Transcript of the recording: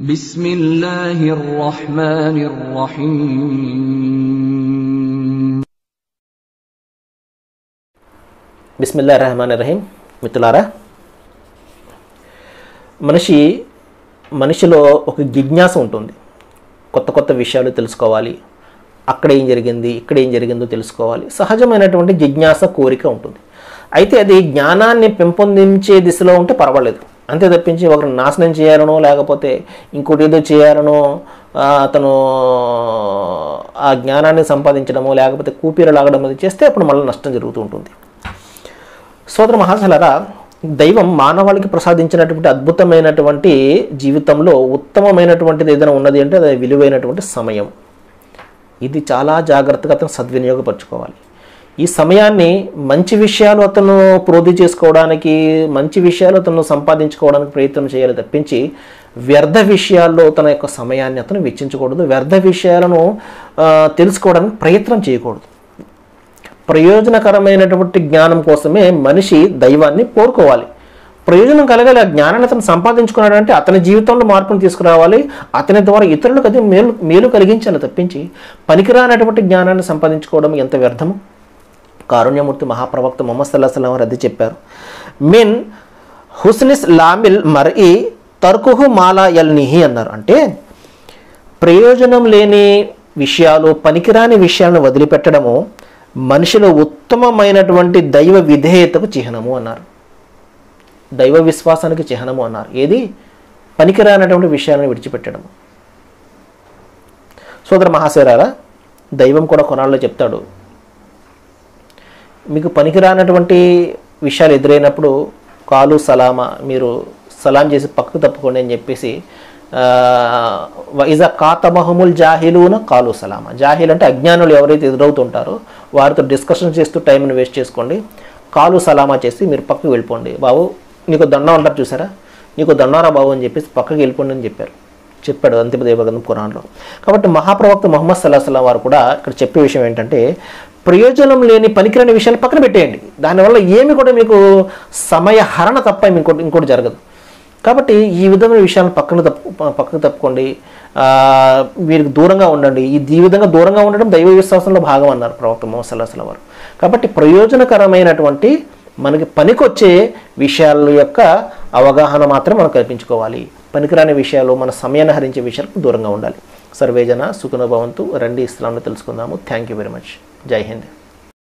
బిస్మిల్లాహిర్రహ్మానిర్రహీం. బిస్మిల్లాహిర్రహ్మానిర్రహీం. మిత్రులారా, మనిషిలో ఒక జిజ్ఞాస ఉంటుంది. కొత్త కొత్త విషయాలు తెలుసుకోవాలి, అక్కడ ఏం జరిగింది, ఇక్కడ ఏం జరిగిందో తెలుసుకోవాలి. సహజమైనటువంటి జిజ్ఞాస, కోరిక ఉంటుంది. అయితే అది జ్ఞానాన్ని పెంపొందించే దిశలో ఉంటే పర్వాలేదు. అంతే తప్పించి ఒకరిని నాశనం చేయాలనో లేకపోతే ఇంకోటి ఏదో చేయాలనో అతను ఆ జ్ఞానాన్ని సంపాదించడమో లేకపోతే కూపీర లాగడం అది చేస్తే అప్పుడు మళ్ళీ నష్టం జరుగుతూ ఉంటుంది. సోదర మహాశలరా, దైవం మానవాళికి ప్రసాదించినటువంటి అద్భుతమైనటువంటి జీవితంలో ఉత్తమమైనటువంటిది ఏదైనా ఉన్నది అంటే అది విలువైనటువంటి సమయం. ఇది చాలా జాగ్రత్తగా అతను సద్వినియోగపరచుకోవాలి. ఈ సమయాన్ని మంచి విషయాలు అతను ప్రోధి చేసుకోవడానికి, మంచి విషయాలు అతను సంపాదించుకోవడానికి ప్రయత్నం చేయాలి తప్పించి వ్యర్థ విషయాల్లో తన యొక్క సమయాన్ని అతను వెచ్చించకూడదు. వ్యర్థ విషయాలను తెలుసుకోవడానికి ప్రయత్నం చేయకూడదు. ప్రయోజనకరమైనటువంటి జ్ఞానం కోసమే మనిషి దైవాన్ని కోరుకోవాలి. ప్రయోజనం కలగాలి. ఆ జ్ఞానాన్ని అతను సంపాదించుకున్నాడంటే అతని జీవితంలో మార్పును తీసుకురావాలి. అతని ద్వారా ఇతరులకు అది మేలు కలిగించాలి తప్పించి పనికిరానటువంటి జ్ఞానాన్ని సంపాదించుకోవడం ఎంత వ్యర్థము. కారుణ్యమూర్తి మహాప్రవక్త ముహమ్మద్ సల్లల్లాహు అలైహి వసల్లం రద్దు చెప్పారు, మిన్ హుస్నిస్ లామిల్ మర్ఈ తర్కుహు మాలా యల్నిహి అన్నారు. అంటే ప్రయోజనం లేని విషయాలు, పనికిరాని విషయాలను వదిలిపెట్టడము మనిషిలో ఉత్తమమైనటువంటి దైవ విధేయతకు చిహ్నము అన్నారు. దైవ విశ్వాసానికి చిహ్నము అన్నారు. ఏది? పనికిరానటువంటి విషయాలను విడిచిపెట్టడము. సోదర మహాశయరారా, దైవం కూడా కొనాల్లో చెప్తాడు, మీకు పనికిరానటువంటి విషయాలు ఎదురైనప్పుడు కాలు సలామా, మీరు సలాం చేసి పక్కకు తప్పుకోండి అని చెప్పేసి, ఇజా కాతమహముల్ జాహిలూన కాలు సలామా. జాహిల్ అంటే అజ్ఞానులు ఎవరైతే ఎదురవుతుంటారో వారితో డిస్కషన్ చేస్తూ టైంని వేస్ట్ చేసుకోండి. కాలు సలామా చేసి మీరు పక్కకు వెళ్ళిపోండి. బాబు నీకు దండం అంటారు చూసారా, నీకు దండారా బాబు అని చెప్పేసి పక్కకి వెళ్ళిపోండి అని చెప్పాడు అంతిమ దైవగ్రంథం ఖురాన్లో. కాబట్టి మహాప్రవక్త ముహమ్మద్ సల్లల్లాహు అలైహి వసల్లం వారు కూడా ఇక్కడ చెప్పే విషయం ఏంటంటే, ప్రయోజనం లేని పనికిరాని విషయాన్ని పక్కన పెట్టేయండి. దానివల్ల ఏమి కూడా మీకు సమయహరణ తప్ప ఇంకోటి జరగదు. కాబట్టి ఈ విధమైన విషయాలను పక్కకు తప్పుకోండి, వీరికి దూరంగా ఉండండి. ఈ విధంగా దూరంగా ఉండడం దైవ విశ్వాసంలో భాగం అన్నారు ప్రవక్త ముహమ్మద్ సల్లల్లాహు అలైహి వసల్లం వారు. కాబట్టి ప్రయోజనకరమైనటువంటి మనకి పనికొచ్చే విషయాల యొక్క అవగాహన మాత్రం మనం కల్పించుకోవాలి. పనికిరాని విషయాలు, మన సమయాన్ని హరించే విషయాలకు దూరంగా ఉండాలి. సర్వేజన సుఖనో భవంతు. రండి ఇస్లాంను తెలుసుకుందాము. Thank you very much. జై హింద్.